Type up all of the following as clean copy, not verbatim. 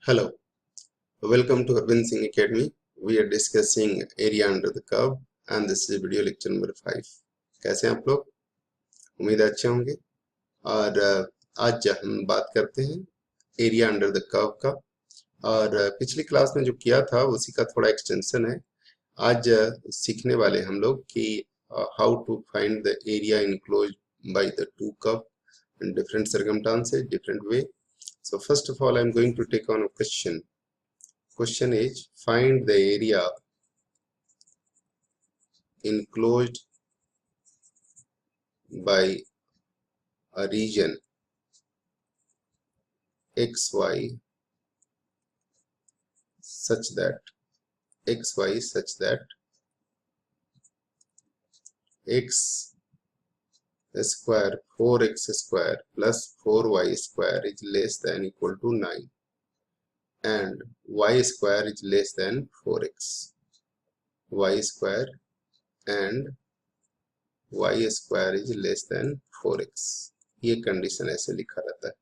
Hello, welcome to Urban Singh Academy. We are discussing area under the curve and this is video lecture number 5. कैसे हैं आप लोग? उम्मीद है अच्छे होंगे। और आज हम बात करते हैं एरिया अंडर द कर्व का। और पिछली क्लास में जो किया था उसी का थोड़ा एक्सटेंशन है। आज सीखने वाले हम लोग कि how to find the area enclosed by the two curve in different circumstances, different way. So first of all, I'm going to take on a question. Question is, find the area enclosed by a region xy such that x square 4x square plus 4y square is less than equal to 9 and y square is less than 4x. Y square and y square is less than 4x. ये condition ऐसे लिखा रहता है,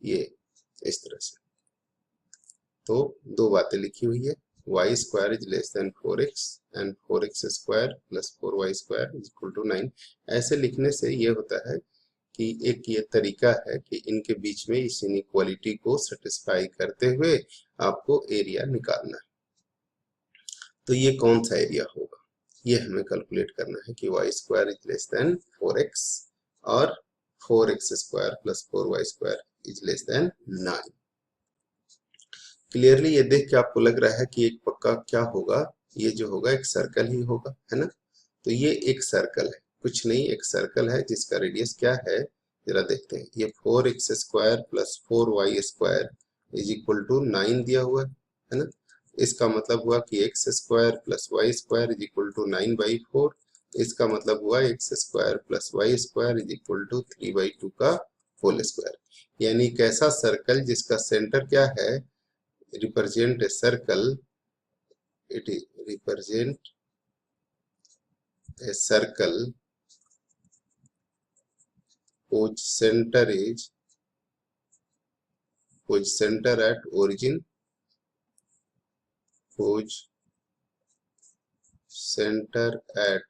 ये इस तरह से। तो दो बातें लिखी हुई है, y square is less than 4x and 4x square plus 4y square is equal to 9। ऐसे लिखने से ये होता है कि एक ये तरीका है कि इनके बीच में इस इनइक्वालिटी को सेटिस्फाई करते हुए आपको एरिया निकालना है। तो ये कौन सा एरिया होगा, ये हमें कैलकुलेट करना है कि y square is less than 4x और 4x square plus 4y square is less then 9। Clearly ये देख के आपको लग रहा है कि एक पक्का क्या होगा, ये जो होगा एक सर्कल ही होगा, है ना। तो ये एक सर्कल है, कुछ नहीं, एक सर्कल है जिसका रेडियस क्या है जरा देखते हैं। ये 4x square plus 4y square is equal to 9 दिया हुआ है ना। इसका मतलब हुआ कि x square plus y square is equal to 9/4। इसका मतलब हुआ x square plus y square is equal to 3/2 का होल स्क्वायर। यानी कैसा सर्कल जिसका सेंटर क्या है, represent a circle, it is represent a circle whose center at origin, whose center at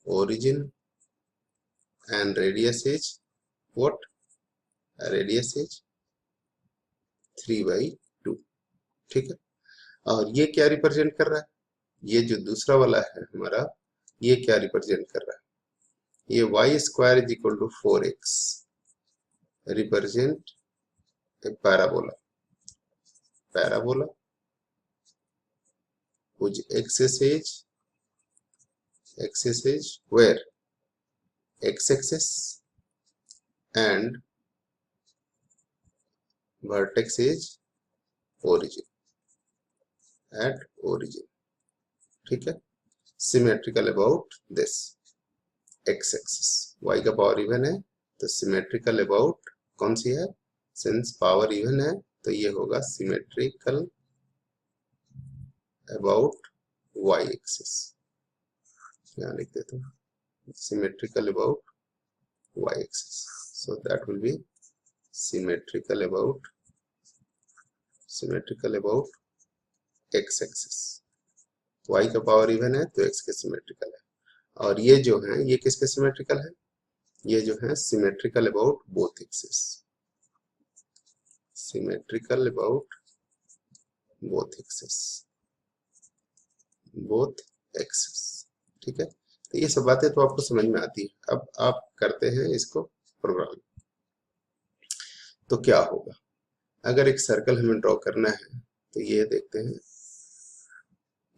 origin and radius is what? Radius is 3/2। ठीक है। और ये क्या रिप्रेजेंट कर रहा है, ये जो दूसरा वाला है हमारा, ये क्या रिप्रेजेंट कर रहा है, ये y square is equal to 4x represent a parabola whose axis is where? x-axis and vertex is origin, at origin। ठीक है। Symmetrical about this x-axis, y का पावर इवन है तो सिमेट्रिकल अबाउट कौन सी है, सिंस पावर इवन है तो ये होगा सिमेट्रिकल अबाउट y-axis। यहाँ लिख देता हूँ, symmetrical about y-axis, so that will be symmetrical about x-axis। y का पावर इवन है तो x के सिमेट्रिकल है, और ये जो है ये किसके सिमेट्रिकल है, ये जो है symmetrical about both axis, symmetrical about both axis. ठीक है। तो ये सब बातें तो आपको समझ में आती है। अब आप करते हैं इसको प्रोग्राम। तो क्या होगा, अगर एक सर्कल हमें ड्रॉ करना है तो ये देखते हैं,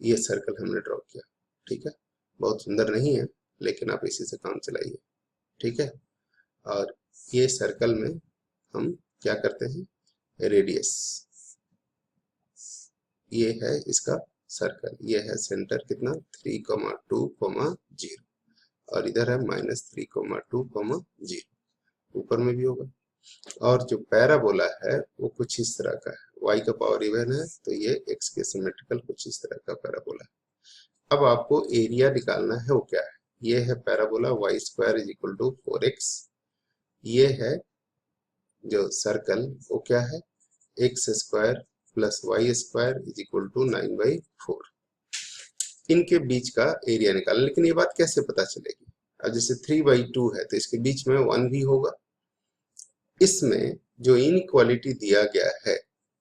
ये सर्कल हमने ड्रॉ किया। ठीक है, बहुत सुंदर नहीं है लेकिन आप इसी से काम चलाइए। ठीक है। और ये सर्कल में हम क्या करते हैं, रेडियस, ये है इसका सर्कल, ये है सेंटर कितना 3,2,0 और इधर है -3,2,0, ऊपर में भी होगा। और जो पैराबोला है वो कुछ इस तरह का है, y का पावर इवन है तो ये x के सिमेट्रिकल कुछ इस तरह का पैराबोला है। अब आपको एरिया निकालना है, वो क्या है, ये है parabola y square is equal to 4x, ये है जो सर्कल वो क्या है x square plus y square is equal to 9/4। इनके बीच का एरिया निकालना, लेकिन ये बात कैसे पता चलेगी? अब जैसे 3/2 है तो इसके बीच में 1 भी होगा। इसमें जो इनइक्वालिटी दिया गया है,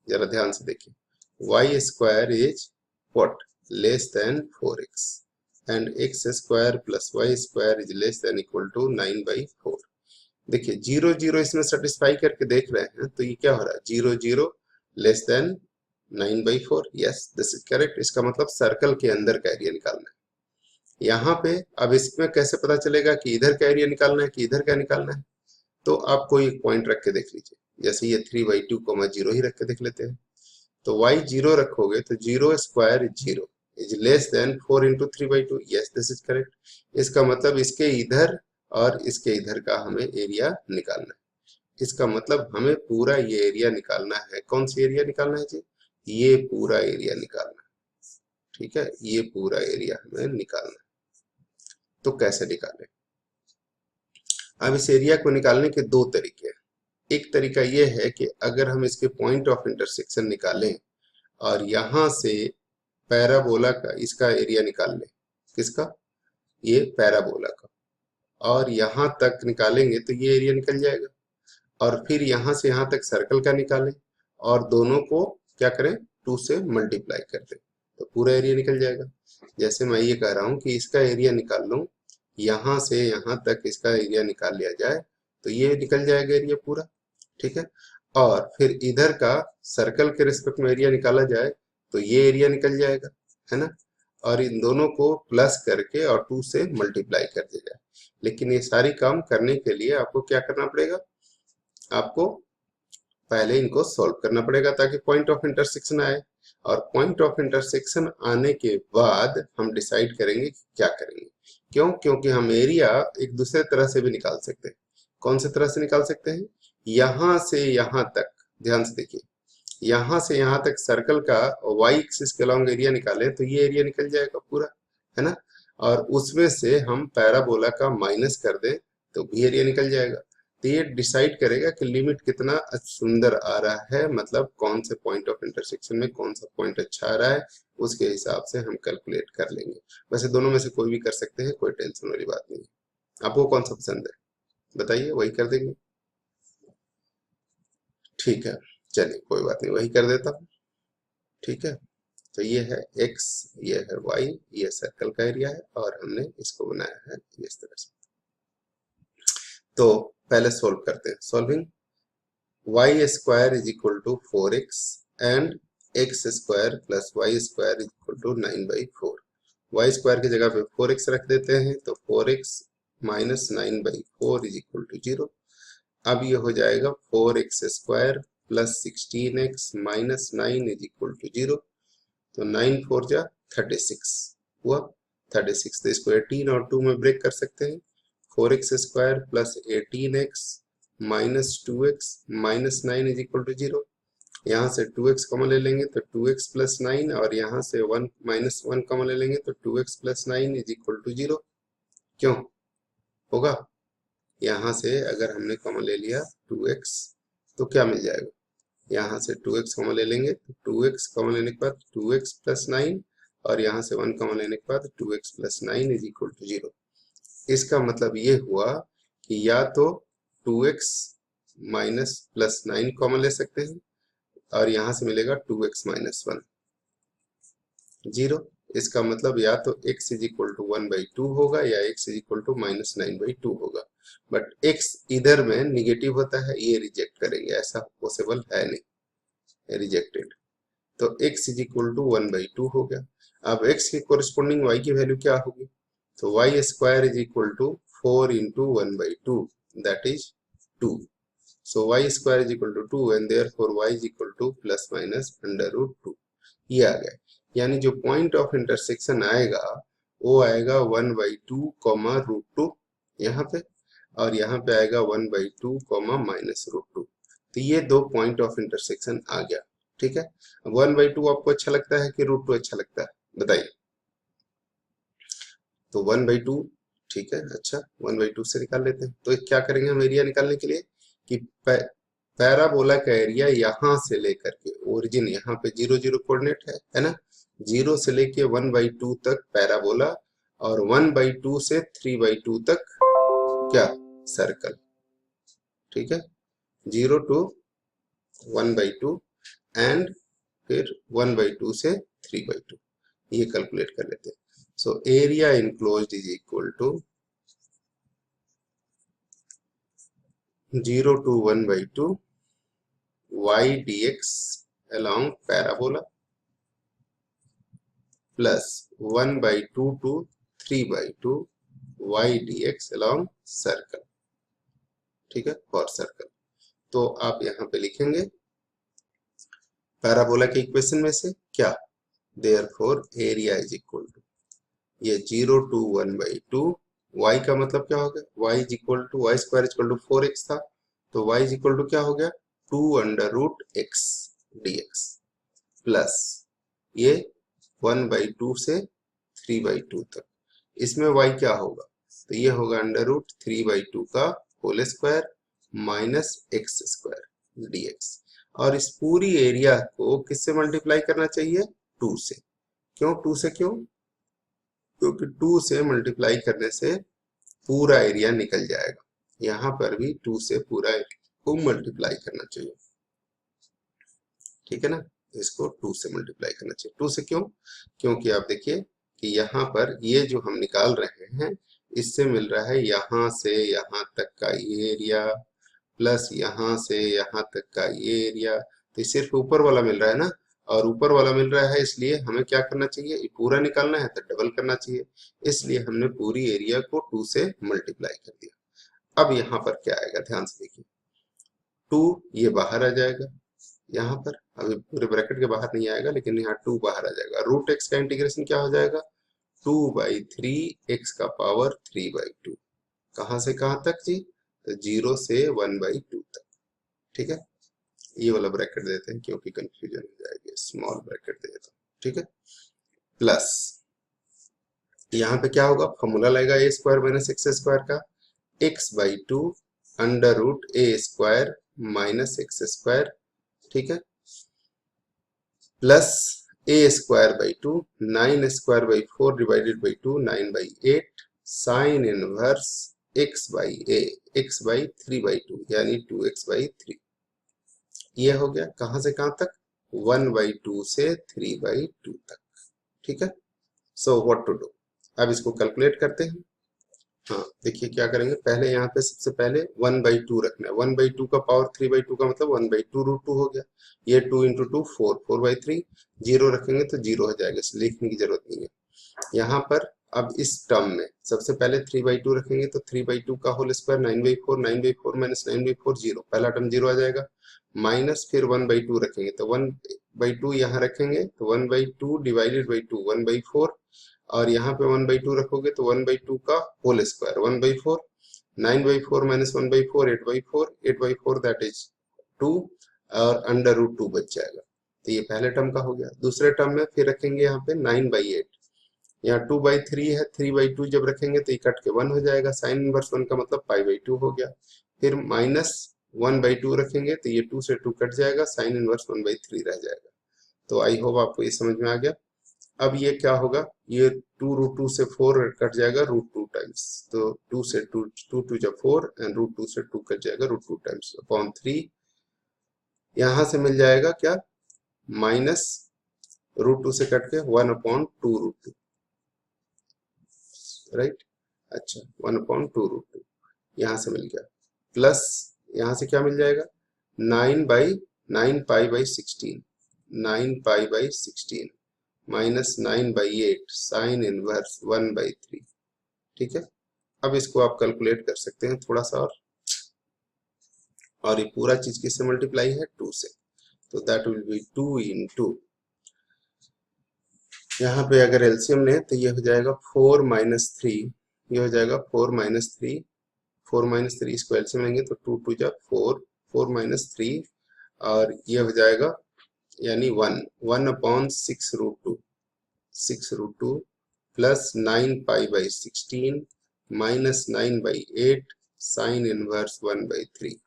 जरा ध्यान से देखिए, y square is what? Less than 4x and x square plus y square is less than equal to 9/4। देखिए 0 0 इसमें सेटिस्फाई करके देख रहे हैं तो ये क्या हो रहा है? 0 0 less than 9/4। Yes, this is correct. इसका मतलब सर्कल के अंदर का एरिया निकालना है। यहाँ पे अब इसमें कैसे पता चलेगा कि इधर का एरिया निकालना है कि इधर का निकालना है? तो आप कोई एक पॉइंट रख के देख लीजिए, जैसे ये 3/2, 0 ही रख के देख लेते हैं। तो y 0 रखोगे तो 0 square is 0 is less then 4 into 3/2। Yes, this is correct. इसका मतलब इसके इधर और इसके इधर का हमें एरिया निकालना है। इसका मतलब हमें पूरा ये एरिया निकालना है। कौन सी एरिया निकालना है जी? ये पूरा एरिया निकालना है। ठीक है, ये पूरा एरिया हमें निकालना है। तो कैसे निकालें? अब इस एरिया को निकालने के दो तरीके हैं। एक तरीका ये है कि अगर हम इसके पॉइंट ऑफ इंटरसेक्शन निकालें और यहां से पैराबोला का इसका एरिया निकाल लें। किसका? ये पैराबोला का। और यहां तक निकालेंगे तो ये एरिया निकल जाएगा। और फिर यहां से यहां तक सर्कल का निकालें और दोनों को क्या करें? 2 से मल्टीप्लाई कर दें तो पूरा एरिया निकल जाएगा। जैसे मैं ये कह रहा हूं कि इसका एरिया निकाल लूं, यहां से यहां तक इसका एरिया निकाल लिया जाए तो ये निकल जाएगा एरिया पूरा। ठीक है, और फिर इधर का सर्कल के रिस्पेक्ट में एरिया निकाला जाए तो ये एरिया निकल जाएगा, है ना? और इन दोनों को प्लस करके और 2 से मल्टीप्लाई कर दिया जाए। लेकिन ये सारी काम करने के लिए आपको क्या करना पड़ेगा? आपको पहले इनको सॉल्व करना पड़ेगा ताकि पॉइंट ऑफ इंटरसेक्शन आए। और पॉइंट ऑफ इंटरसेक्शन आने के बाद हम डिसाइड करेंगे कि क्या करेंगे। क्यों? क्योंकि हम एरिया एक दूसरे तरह से भी निकाल सकते हैं। कौन से तरह से निकाल सकते हैं? यहां से यहां तक, ध्यान से देखिए, यहां से यहां तक सर्कल का वाई एक्सिस के अलॉन्ग एरिया निकाले तो ये एरिया निकल जाएगा पूरा, है ना? और उसमें से हम पैराबोला का माइनस कर दें तो भी एरिया निकल जाएगा। तो ये डिसाइड करेगा कि लिमिट कितना सुंदर आ रहा है, मतलब कौन से पॉइंट ऑफ इंटरसेक्शन में कौन सा पॉइंट अच्छा आ रहा है, उसके हिसाब से हम कैलकुलेट कर लेंगे। वैसे दोनों में से कोई भी कर सकते हैं, कोई टेंशन वाली बात नहीं है। आपको कौन सा पसंद है बताइए, वही कर देंगे। ठीक है, चलिए कोई बात नहीं, वही कर देता हूँ। ठीक है, तो ये है x, ये है y, ये सर्कल का एरिया है और हमने इसको बनाया है इस तरह से। तो पहले सोल्व करते हैं। Solving y square is equal to 4x and x square plus y square is equal to 9/4। y square की जगह पे 4x रख देते हैं तो 4x minus 9/4 is equal to 0। अब ये हो जाएगा 4x square plus 16x minus 9 is equal to 0। तो 9 4 जा 36 हुआ 36। तो इसको 18 और 2 में ब्रेक कर सकते हैं। 4x square plus 18x minus 2x minus 9 is equal to 0। यहाँ से 2x कॉमन ले लेंगे तो 2x प्लस 9 और यहाँ से 1 माइनस 1 कॉमन ले लेंगे तो 2x plus 9 is equal to 0। क्यों होगा? यहाँ से अगर हमने कॉमन ले लिया 2x तो क्या मिल जाएगा? यहाँ से 2x कॉमन ले लेंगे तो 2x कॉमन लेने के बाद 2x प्लस 9 और यहाँ से 1 कॉमन लेने के बाद 2x plus 9 is equal to 0। इसका मतलब ये हुआ कि या तो 2x माइनस प्लस 9 कॉमन ले सकते हैं और यहाँ से मिलेगा 2x माइनस 1 0। इसका मतलब या तो x इज इक्वल टू 1/2 होगा या x is equal to minus 9/2 होगा। बट x इधर में निगेटिव होता है, ये रिजेक्ट करेंगे, ऐसा पॉसिबल है नहीं, रिजेक्टेड। तो x इज इक्वल टू 1/2 हो गया। अब x के कोरिस्पोंडिंग y की वैल्यू क्या होगी? तो y square is equal to 4 into 1/2 that is 2। So y square is equal to 2 and therefore y is equal to plus minus √2। ये आ गया। यानी जो पॉइंट ऑफ इंटरसेक्शन आएगा वो आएगा 1/2 कॉमा √2 यहाँ पे, और यहाँ पे आएगा 1/2 कॉमा माइनस √2। तो ये दो पॉइंट ऑफ इंटरसेक्शन आ गया। ठीक है, 1/2 आपको अच्छा लगता है कि √2 अच्छा लगता है बताइए? तो 1/2 ठीक है, अच्छा 1/2 से निकाल लेते हैं। तो क्या करेंगे हम एरिया निकालने के लिए कि पैराबोला का एरिया यहां से लेकर के ओरिजिन, यहाँ पे 0 0 कोऑर्डिनेट है ना, 0 से लेके 1/2 तक पैराबोला, और 1/2 से 3/2 तक क्या, सर्कल। ठीक है, 0 to 1/2 एंड फिर 1/2 से 3/2, ये कैलकुलेट कर लेते हैं। So area enclosed is equal to 0 to 1/2 y dx along parabola plus 1/2 to 3/2 y dx along circle। ठीक है, फॉर सर्कल। तो आप यहाँ पे लिखेंगे पैराबोला के इक्वेशन में से क्या, therefore area is equal to, ये 0 to 1/2, y का मतलब क्या हो गया, y is equal to y square equal to 4x था, तो y इज इक्वल टू क्या हो गया 2√x dx प्लस ये 1/2 से 3/2 तक, इसमें y क्या होगा, तो ये होगा √3/2 का whole square minus x square dx, और इस पूरी एरिया को किससे मल्टीप्लाई करना चाहिए, 2 से। क्यों 2 से, क्यों, क्योंकि 2 से मल्टीप्लाई करने से पूरा एरिया निकल जाएगा, यहाँ पर भी 2 से पूरा को मल्टीप्लाई करना चाहिए। ठीक है ना, इसको 2 से मल्टीप्लाई करना चाहिए। 2 से क्यों, क्योंकि आप देखिए कि यहाँ पर ये जो हम निकाल रहे हैं, इससे मिल रहा है यहाँ से यहाँ तक का ये एरिया प्लस यहाँ से यहाँ तक का ये एरिया, तो सिर्फ ऊपर वाला मिल रहा है ना, और ऊपर वाला मिल रहा है इसलिए हमें क्या करना चाहिए, ये पूरा निकालना है तो डबल करना चाहिए, इसलिए हमने पूरी एरिया को 2 से मल्टीप्लाई कर दिया। अब यहाँ पर क्या आएगा, ध्यान से देखिए, 2 ये बाहर आ जाएगा, यहाँ पर अभी पूरे ब्रैकेट के बाहर नहीं आएगा, लेकिन यहाँ 2 बाहर आ जाएगा, √x का इंटीग्रेशन क्या हो जाएगा 2/3 x का पावर 3/2, कहाँ से कहाँ तक जी, तो 0 से 1/2 तक। ठीक है, ये वाला ब्रैकेट देते हैं क्योंकि कंफ्यूजन हो जाएगी, स्मॉल ब्रैकेट दे देता हूं। ठीक है, प्लस यहाँ पे क्या होगा, फॉर्मूला लगेगा a² माइनस x² का, x/2 √a² माइनस x²। ठीक है, plus a²/2 9² 4/2 9/8 sine inverse x/3/2 यानी 2x/3, ये हो गया कहां से कहां तक, 1/2 से 3/2 तक। ठीक है, सो व्हाट टू डू, अब इसको कैलकुलेट करते हैं। हाँ देखिए क्या करेंगे, पहले यहाँ पे सबसे पहले 1/2 रखना है, 1/2 का पावर 3/2 का मतलब 1/2 हो गया, ये 2 × 2 4 4/3, 0 रखेंगे तो 0 हो जाएगा, इसलिए लिखने की जरूरत नहीं है यहाँ पर। अब इस टर्म में सबसे पहले 3/2 रखेंगे तो 3/2 का होल स्क्वायर 9/4 9/4 माइनस 9/4 0, पहला टर्म 0 आ जाएगा, माइनस फिर 1/2 रखेंगे तो 1/2 यहाँ रखेंगे तो 1/2 डिवाइडेड बाई 2 1/4, और यहाँ पे 1/2 रखोगे तो 1/2 का whole square 1/4, 9/4 minus 1/4 8/4 8/4 that is 2, और √2 बच जाएगा, तो ये पहले टर्म का हो गया। दूसरे टर्म में फिर रखेंगे यहाँ पे 9/8, यहाँ 2/3 है, 3/2 जब रखेंगे तो ये कट के 1 हो जाएगा, साइन इनवर्स 1 का मतलब π/2 हो गया, फिर माइनस 1/2 रखेंगे तो ये 2 से 2 कट जाएगा, साइन इनवर्स 1/3 रह जाएगा। तो आई होप आपको ये समझ में आ गया। अब ये क्या होगा, ये 2√2 से 4 कट जाएगा √2 टाइम्स, तो 2 से 2 2 जब 4 एंड √2 से 2 कट जाएगा √2 टाइम्स अपॉन 3, यहां से मिल जाएगा क्या, माइनस √2 से कट के 1/2√2, राइट, अच्छा 1/2√2 यहां से मिल गया, प्लस यहां से क्या मिल जाएगा 9/9 9π/16 माइनस 9/8 साइन इनवर्स 1/3। ठीक है, अब इसको आप कैलकुलेट कर सकते हैं थोड़ा सा, और ये पूरा चीज किससे मल्टीप्लाई है 2 से, तो दैट विल बी 2 × यहाँ पे अगर एलसीएम लें तो ये हो जाएगा 4 - 3, ये हो जाएगा 4 - 3 4 - 3 इसको एलसीएम लेंगे तो 2 2 जा 4 4 - 3, और ये हो जाएगा यानी 1/6√2 6√2 प्लस 9π/16 माइनस 9/8 साइन इनवर्स 1/3,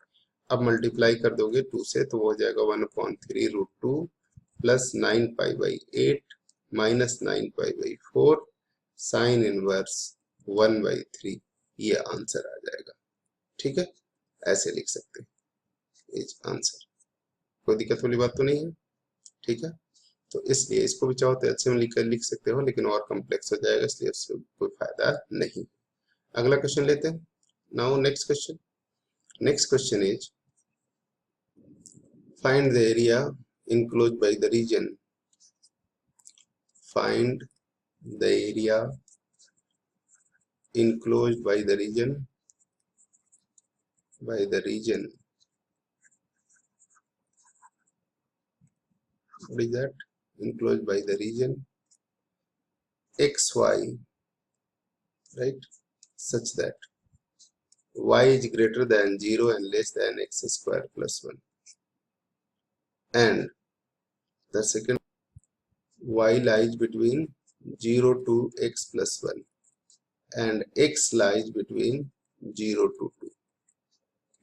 अब मल्टीप्लाई कर दोगे 2 से तो वो हो जाएगा 1/3√2 प्लस 9π/8 माइनस 9π/4 साइन इनवर्स 1/3, ये आंसर आ जाएगा। ठीक है, ऐसे लिख सकते हैं इज आंसर। कोई दिक्कत वाली बात तो नहीं है। ठीक है, तो इसलिए इसको भी चाहो तो अच्छे में लिख सकते हो, लेकिन और कॉम्प्लेक्स हो जाएगा, इसलिए उससे कोई फायदा नहीं। अगला क्वेश्चन लेते हैं। Now next question. Next question is find the area enclosed by the region. Find the area enclosed by the region. What is that? Enclosed by the region xy, right, such that y is greater than 0 and less than x square plus 1, and the second, y lies between 0 to x plus 1 and x lies between 0 to 2,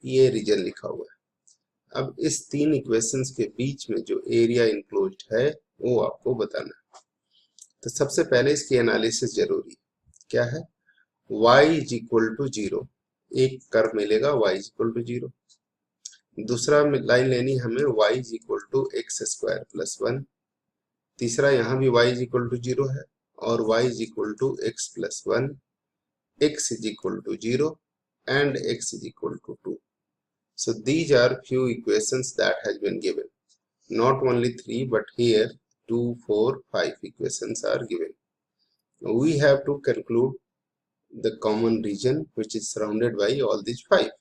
ये reason लिखा हुआ है। अब इस तीन equations के बीच में जो एरिया इंक्लोज्ड है वो आपको बताना है। तो सबसे पहले इसकी एनालिसिस जरूरी है। क्या है? y इज इक्वल टू 0, एक कर्व मिलेगा y इज इक्वल टू 0। दूसरा लाइन लेनी हमें y is equal to x square plus 1। तीसरा यहाँ भी y इज इक्वल टू 0 है और y is equal to x plus 1, x is equal to 0 and x is equal to 2. So these are few equations that has been given. Not only 3 but here 2, 4, 5 equations are given. We have to conclude the common region which is surrounded by all these 5.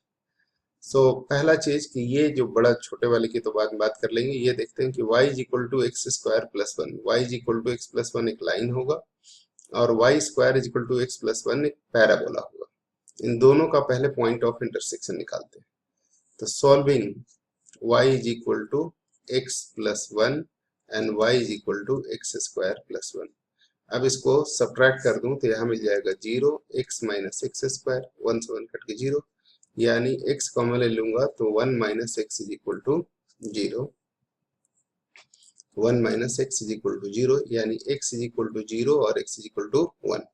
So पहला चीज कि ये जो बड़ा छोटे वाले की तो बाद में बात कर लेंगे। ये देखते हैं कि y is equal to x square plus 1, y is equal to x plus 1 एक लाइन होगा और y square is equal to x plus 1 एक पैराबोला होगा। इन दोनों का पहले पॉइंट ऑफ इंटरसेक्शन निकालते हैं। तो solving y is equal to x plus 1 and y is equal to x square plus 1। अब इसको सब्ट्रैक्ट कर दूं तो यहाँ मिल जाएगा 0, x माइनस एक्स स्क्वायर, 1 से 1 कट के 0, यानी x कॉमन ले लूंगा तो 1 minus x is equal to 0, 1 minus x is equal to 0, यानी x इज इक्वल टू 0 और x इज इक्वल टू 1।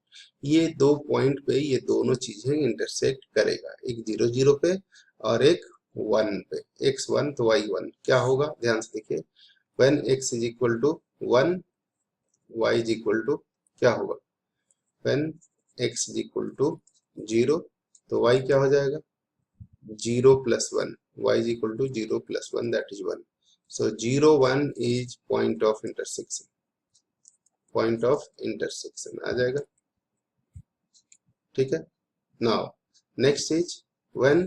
ये दो पॉइंट पे ये दोनों चीजें इंटरसेक्ट करेगा, एक 0 0 पे और एक 1 पे। x1 तो y1 क्या होगा, ध्यान से देखिए। when x is equal to 1, y is equal to क्या होगा, when x is equal to 0 तो y क्या हो जाएगा, 0 plus 1, y is equal to 0 plus 1, that is 1. So 0, 1 is point of intersection, point of intersection आ जाएगा। ठीक है। Now next is when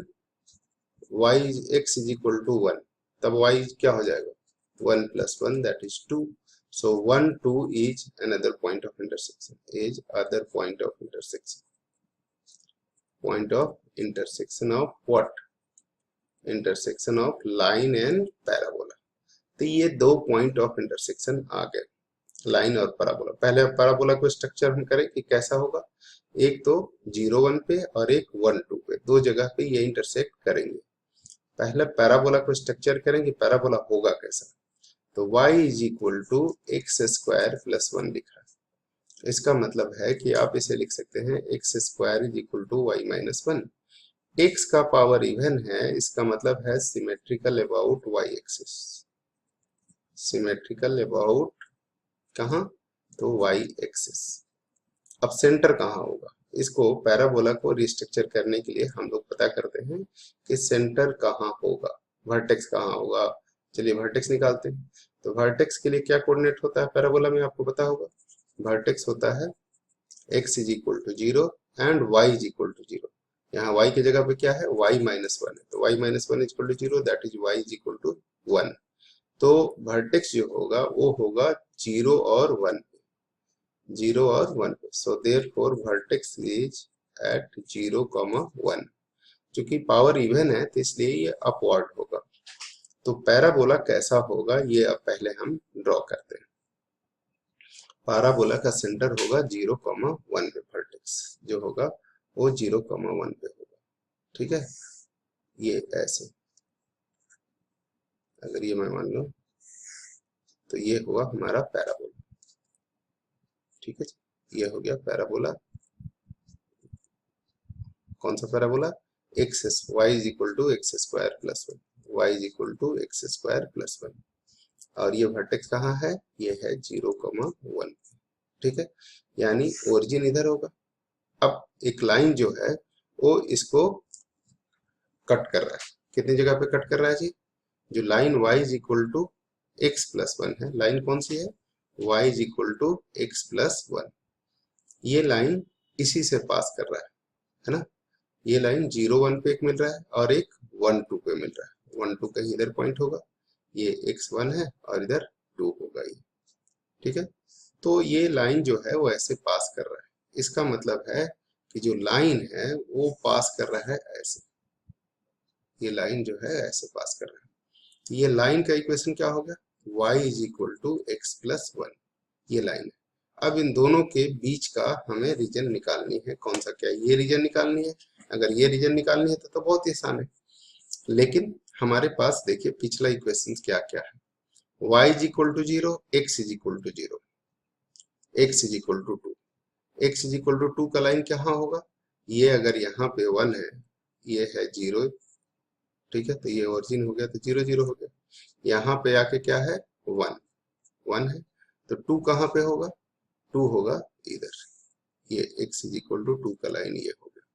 y is x is equal to 1, तब y क्या हो जाएगा, 1 plus 1, that is 2. So 1, 2 is another point of intersection, is other point of intersection. Point of intersection of what? Intersection of line and parabola. तो ये दो point of intersection आ गए, line और parabola. पहले पैराबोला को स्ट्रक्चर हम करें कि कैसा होगा, एक तो 0, 1 पे और एक 1, 2 पे, दो जगह पे ये इंटरसेक्ट करेंगे। पहले पैराबोला को स्ट्रक्चर करें कि पैराबोला होगा कैसा। तो y is equal to x square plus 1 लिखा है। इसका मतलब है कि आप इसे लिख सकते हैं x square is equal to y minus 1। x का पावर इवन है, इसका मतलब है symmetrical about y axis, symmetrical about कहाँ, तो y एक्सिस। अब सेंटर कहाँ होगा, इसको पैराबोला को रिस्ट्रक्चर करने के लिए हम लोग पता करते हैं कि सेंटर कहाँ होगा, वर्टेक्स कहाँ होगा। चलिए वर्टेक्स निकालते हैं। तो वर्टेक्स के लिए क्या कोऑर्डिनेट होता है पैराबोला में, आपको पता होगा। वर्टेक्स होता है x is equal to 0 and y is equal to 0। यहाँ y की जगह पे क्या है, y माइनस 1 है, तो y minus 1 is equal to 0, that is y is equal to 1। तो वर्टेक्स जो होगा वो होगा 0 और 1 पे, 0 और 1 पे। So therefore vertex is at 0, 1। क्योंकि पावर इवन है तो इसलिए ये अपवर्ड होगा। तो पैराबोला कैसा होगा ये अब पहले हम ड्रॉ करते हैं। पैराबोला का सेंटर होगा 0, 1 पे, वर्टेक्स जो होगा वो 0, 1 पे होगा। ठीक है, ये ऐसे। अगर ये मैं मान लो तो ये हुआ हमारा पैराबोला। ठीक है, ये हो गया पैराबोला। कौन सा parabola? X y is equal to x square plus one, y is equal to x square plus one. और ये वर्टेक्स कहाँ है? ये है 0,1। ठीक है, यानी ओरिजिन इधर होगा। अब एक लाइन जो है वो इसको कट कर रहा है। कितनी जगह पे कट कर रहा है जी? जो line y is equal to x plus one है, लाइन कौन सी है? y is equal to x plus one. ये लाइन इसी से पास कर रहा है ना? ये लाइन 0,1 पे एक मिल रहा है और एक 1,2 पे मिल रहा है। 1,2 कहीं इधर पॉइंट होगा, ये x1 है और इधर 2 होगा ये। ठीक है, तो ये लाइन जो है वो ऐसे पास कर रहा है। इसका मतलब है कि जो लाइन है वो पास कर रहा है ऐसे, ये लाइन जो है ऐसे पास कर रहा है। ये लाइन का इक्वेशन क्या होगा? y is equal to x plus one, ये लाइन है। अब इन दोनों के बीच का हमें रीजन निकालनी है। कौन सा? क्या ये रीजन निकालनी है? अगर ये रीजन निकालनी है तो बहुत ही आसान है। लेकिन हमारे पास देखिए पिछला इक्वेशन क्या क्या है। y is equal to zero, x is equal to zero, x is equal to two. X is equal to two का लाइन कहाँ होगा? ये अगर यहाँ पे वन है, ये है जीरो। ठीक है, तो ये ओरिजिन हो गया, तो 0,0 हो गया। यहाँ पे आके क्या है? 1, 1 है। तो 2 कहाँ पे होगा? 2 होगा इधर। ये x इज इक्वल टू 2 का लाइन ये हो गया।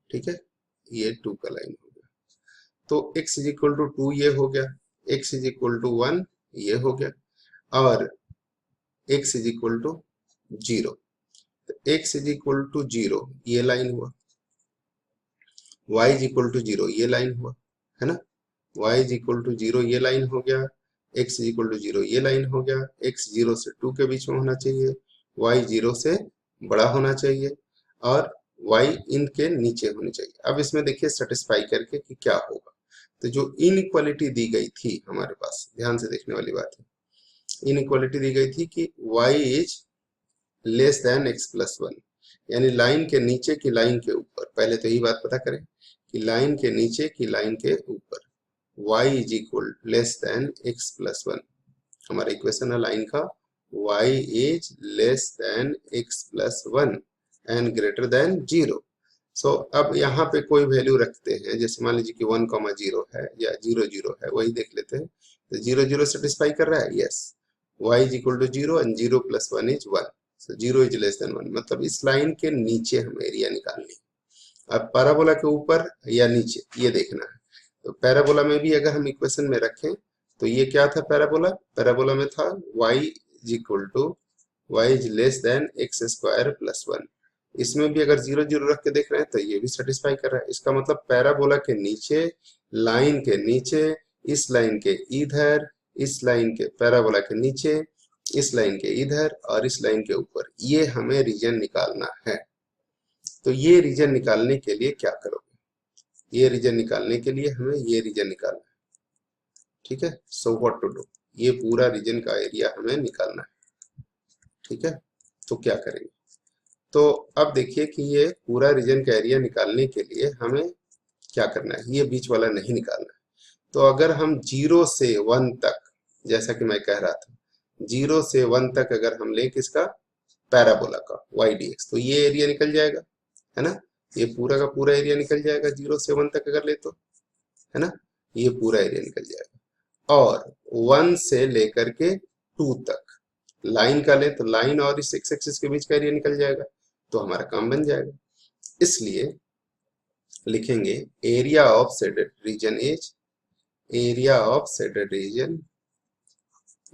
ठीक है, ये 2 का लाइन हो गया। तो x इज इक्वल टू 2 ये हो गया, x इज इक्वल टू 1 ये हो गया, और x इज इक्वल टू 0। तो x इज इक्वल टू 0 ये लाइन हुआ, y इज इक्वल टू 0 ये लाइन हुआ, है ना? y इज इक्वल टू 0 ये लाइन हो गया, x इज इक्वल टू 0 ये लाइन हो गया। x 0 से 2 के बीच में होना चाहिए, y 0 से बड़ा होना चाहिए, और y इनके नीचे होनी चाहिए। अब इसमें देखिए सेटिस्फाई करके कि क्या होगा। तो जो इनइक्वालिटी दी गई थी हमारे पास, ध्यान से देखने वाली बात है, इनइक्वालिटी दी गई थी कि y is less then x plus one, यानी लाइन के नीचे की लाइन के ऊपर। पहले तो यही बात पता करें कि लाइन के नीचे की लाइन के ऊपर y is equal less than x plus one. हमारा इक्वेशन है लाइन का, y is less then x plus one and greater than 0। सो अब यहाँ पे कोई वैल्यू रखते हैं, जैसे मान लीजिए कि 1,0 है या 0,0 है, वही देख लेते हैं। तो 0,0 सेटिस्फाई कर रहा है, yes. y is equal to 0 and 0 plus 1 is 1। So 0 is less than 1, मतलब इस लाइन के नीचे हमें एरिया निकालनी है। अब पैराबोला के ऊपर या नीचे ये देखना है। तो पैराबोला में भी अगर हम इक्वेशन में रखें तो ये क्या था? पैराबोला, पैराबोला में था y is equal to y is less than x square plus one. इसमें भी अगर 0,0 रख के देख रहे हैं तो ये भी सेटिस्फाई कर रहा है। इसका मतलब पैराबोला के नीचे, लाइन के नीचे, इस लाइन के इधर, इस लाइन के पैराबोला के नीचे, इस लाइन के इधर और इस लाइन के ऊपर, ये हमें रीजन निकालना है। तो ये रीजन निकालने के लिए क्या करोगे? ये रीजन निकालने के लिए हमें ये रीजन निकालना है। ठीक है, सो व्हाट टू डू, ये पूरा रीजन का एरिया हमें निकालना है। ठीक है, तो क्या करेंगे? तो अब देखिए कि ये पूरा रीजन का एरिया निकालने के लिए हमें क्या करना है, ये बीच वाला नहीं निकालना है। तो अगर हम 0 से 1 तक, जैसा कि मैं कह रहा था, 0 से 1 तक अगर हम लें किसका? पैराबोला का y dx, तो ये एरिया निकल जाएगा, है ना? ये पूरा का पूरा एरिया निकल जाएगा 0 से 1 तक अगर ले तो, है ना? ये पूरा एरिया निकल जाएगा। और 1 से लेकर के 2 तक लाइन का ले तो लाइन और इस एक्स एक्सिस के बीच का एरिया निकल जाएगा, तो हमारा काम बन जाएगा। इसलिए लिखेंगे area of shaded region is, area of shaded region,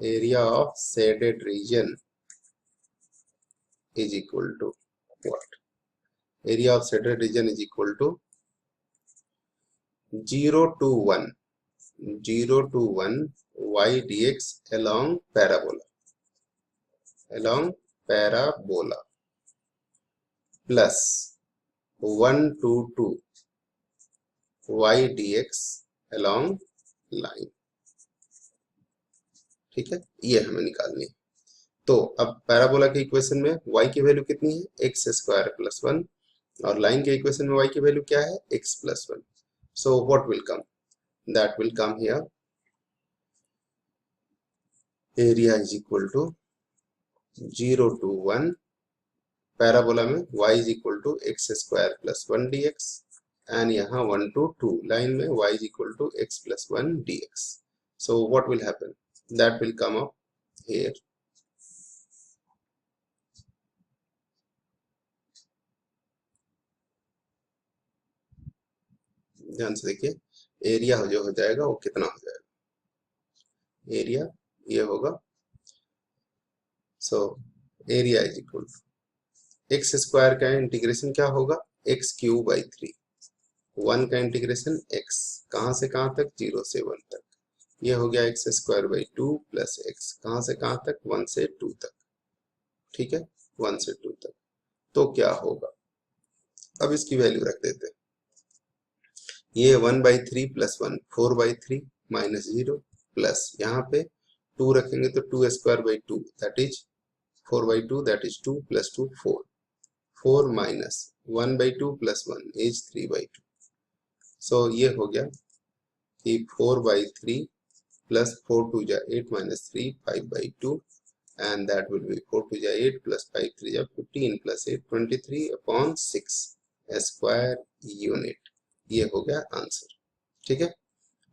area of shaded region is equal to what? Area of shaded region is equal to 0 to 1, 0 to 1 y dx along parabola, along parabola, plus 1 to 2 y dx along line। ठीक है, ये हमें निकालनी है। तो अब parabola के equation में y की वैल्यू कितनी है? एक्स स्क्वायर प्लस वन, और लाइन के इक्वेशन में y की वैल्यू क्या है? x plus one. So what will come? That will come here area is equal to 0 to 1, parabola में y is equal to x square plus 1 dx, and यहाँ 1 to 2 line में y is equal to x plus 1 dx. So what will happen? That will come up here. ध्यान से देखिए, area जो हो जाएगा वो कितना हो जाएगा, एरिया ये होगा. So area is equal to x square का इंटीग्रेशन क्या होगा, एक्स क्यूब बाई 3, 1 का इंटीग्रेशन x कहाँ से कहाँ तक, 0 से 1 तक, ये हो गया x square by 2 plus x कहाँ से कहाँ तक, 1 से 2 तक. ठीक है, 1 से 2 तक. तो क्या होगा, अब इसकी वैल्यू रख देते हैं. ये 1/3 प्लस 1 4/3 माइनस 0 प्लस यहाँ पे 2 रखेंगे तो 2 square by 2 that is 4/2 that is 2 plus 2 4, 4 minus 1/2 plus 1 is 3/2. सो ये हो गया कि 4/3 प्लस 4 2 जा 8 minus 3 5/2, and that will be 4 2 जा 8 plus 5 3 जा 15 plus 8 23/6 स्क्वायर यूनिट. ये हो गया आंसर. ठीक है,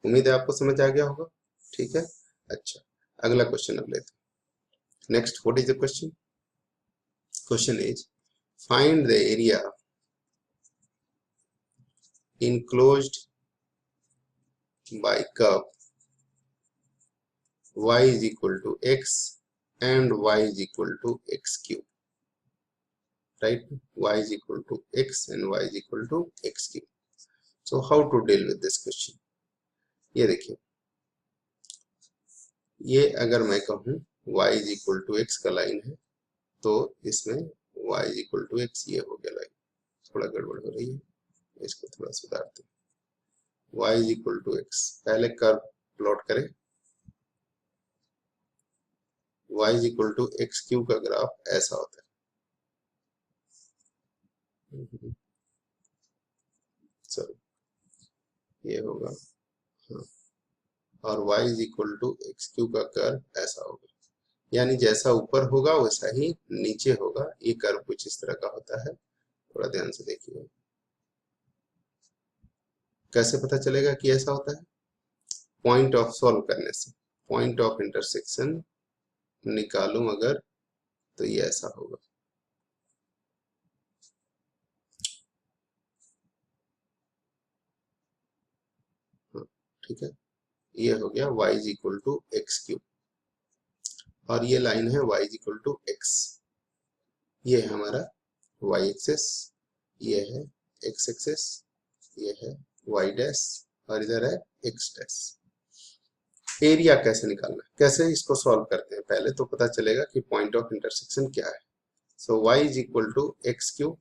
उम्मीद है आपको समझ आ गया होगा. ठीक है, अच्छा अगला क्वेश्चन अब लेते हैं. Next, what is the question? Question is find the area enclosed by curve y is equal to x and y is equal to x cube. Right, y is equal to x and y is equal to x cube. So how to deal with this question? ये देखिए, ये अगर मैं कहूँ y is equal to x का line है तो इसमें y is equal to x ये हो गया लाइन. थोड़ा गड़बड़ हो रही है, इसको थोड़ा सुधारते हैं. y is equal to x, पहले कर्व प्लॉट करें. y is equal to x cube का ग्राफ ऐसा होता है. चलो ये होगा, हाँ, और y is equal to x cube का कर्व ऐसा होगा. यानी जैसा ऊपर होगा वैसा ही नीचे होगा. ये कर्व कुछ इस तरह का होता है. थोड़ा ध्यान से देखिए, कैसे पता चलेगा कि ऐसा होता है? पॉइंट ऑफ सॉल्व करने से, पॉइंट ऑफ इंटरसेक्शन निकालूं अगर तो ये ऐसा होगा. ठीक है, ये हो गया y is equal to x cube, और ये लाइन है y is equal to x. ये है हमारा y एक्सेस, ये है x एक्सेस, ये है y डैश, और इधर है x डैश. एरिया कैसे निकालना है, कैसे इसको सॉल्व करते हैं, पहले तो पता चलेगा कि पॉइंट ऑफ इंटरसेक्शन क्या है. So y is equal to x cube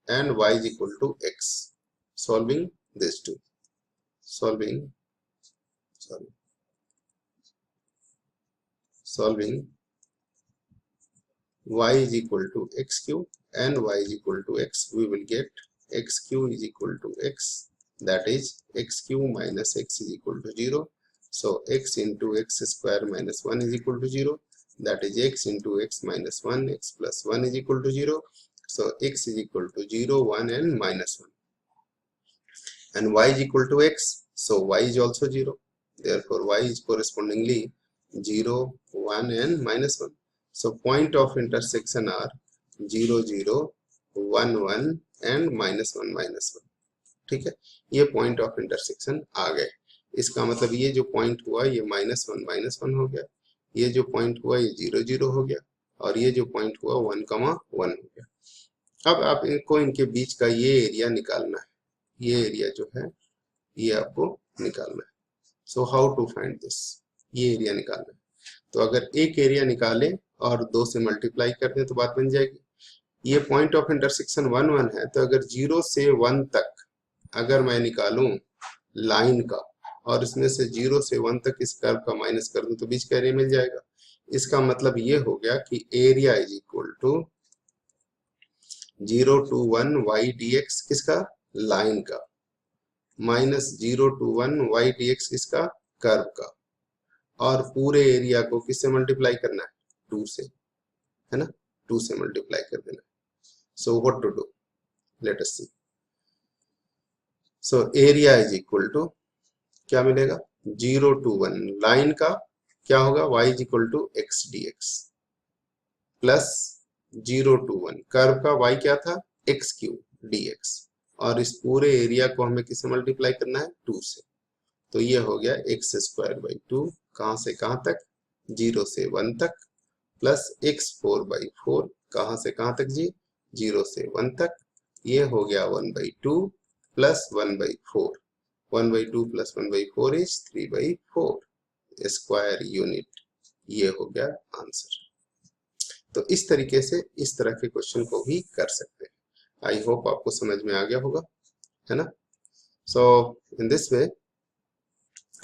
and y is equal to x. Solving this two, solving y is equal to x cube and y is equal to x, we will get x cube is equal to x, that is x cube minus x is equal to 0. So x into x square minus 1 is equal to 0, that is x into x minus 1, x plus 1 is equal to 0. So x is equal to 0, 1 and minus 1. And y is equal to x, so y is also 0. Therefore y is correspondingly 0, 1 and minus 1. So point of intersection are 0, 0, 1, 1 and minus 1, minus 1. ठीक है, ये point of intersection आ गए. इसका मतलब ये जो point हुआ ये -1 हो गया, ये जो पॉइंट हुआ ये 0, 0 हो गया, और ये जो पॉइंट हुआ 1, 1 हो गया. अब आप इनको इनके बीच का ये एरिया निकालना है. ये एरिया जो है ये आपको निकालना है. So how to find this, ये एरिया निकालना है. तो अगर एक एरिया निकालें और 2 से मल्टीप्लाई कर दें तो बात बन जाएगी. ये पॉइंट ऑफ इंटरसेक्शन 1, 1 है, तो अगर 0 से 1 तक अगर मैं निकालूं लाइन का और इसमें से 0 से 1 तक इस कर्व का माइनस कर दूं तो बीच का एरिया मिल जाएगा. इसका मतलब ये हो गया कि area is equal to 0 to 1 y dx किसका, लाइन का, माइनस 0 to 1 y dx किसका, कर्व का, और पूरे एरिया को किससे मल्टीप्लाई करना है, 2 से, है ना, 2 से मल्टीप्लाई कर देना। So what to do, let us see. So area is equal to क्या मिलेगा, 0 to 1 लाइन का क्या होगा, y is equal to x d x plus 0 to 1 curve का y क्या था, एक्स क्यूब डी एक्स, और इस पूरे एरिया को हमें किससे मल्टीप्लाई करना है, 2 से। तो ये हो गया एक्स स्क्वायर बाई 2, कहां से कहां तक, 0 से 1 तक, प्लस एक्स 4 बाई 4, कहां से कहां तक जी, 0 से 1 तक, ये हो गया 1 by 2 plus 1 by 4, 1 by 2 plus 1 by 4 is 3 by 4 square unit. ये हो गया आंसर। तो इस तरीके से इस तरह के क्वेश्चन को भी कर सकते हैं। आई होप आपको समझ में आ गया होगा, है ना। So in this way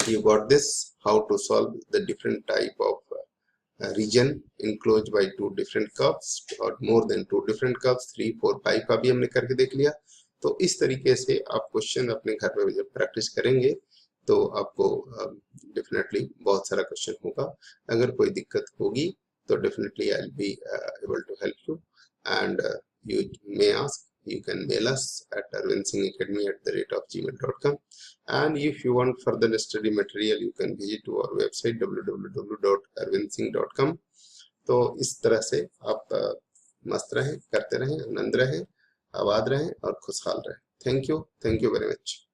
you got this, how to solve the different type of region enclosed by 2 different curves or more than 2 different curves, 3 4 5 का भी हमने करके देख लिया। तो इस तरीके से आप क्वेश्चन अपने घर में जब प्रैक्टिस करेंगे तो आपको डेफिनेटली बहुत सारा क्वेश्चन होगा। अगर कोई दिक्कत होगी तो definitely I will be able to help you, and you may ask, you can mail us at arvindsinghacademy@gmail.com, and if you want further study material you can visit to our website www.arvindsingh.com। तो इस तरह से आप मस्त रहें, करते रहें, आनंद रहें, आबाद रहें और खुशहाल रहें। Thank you very much.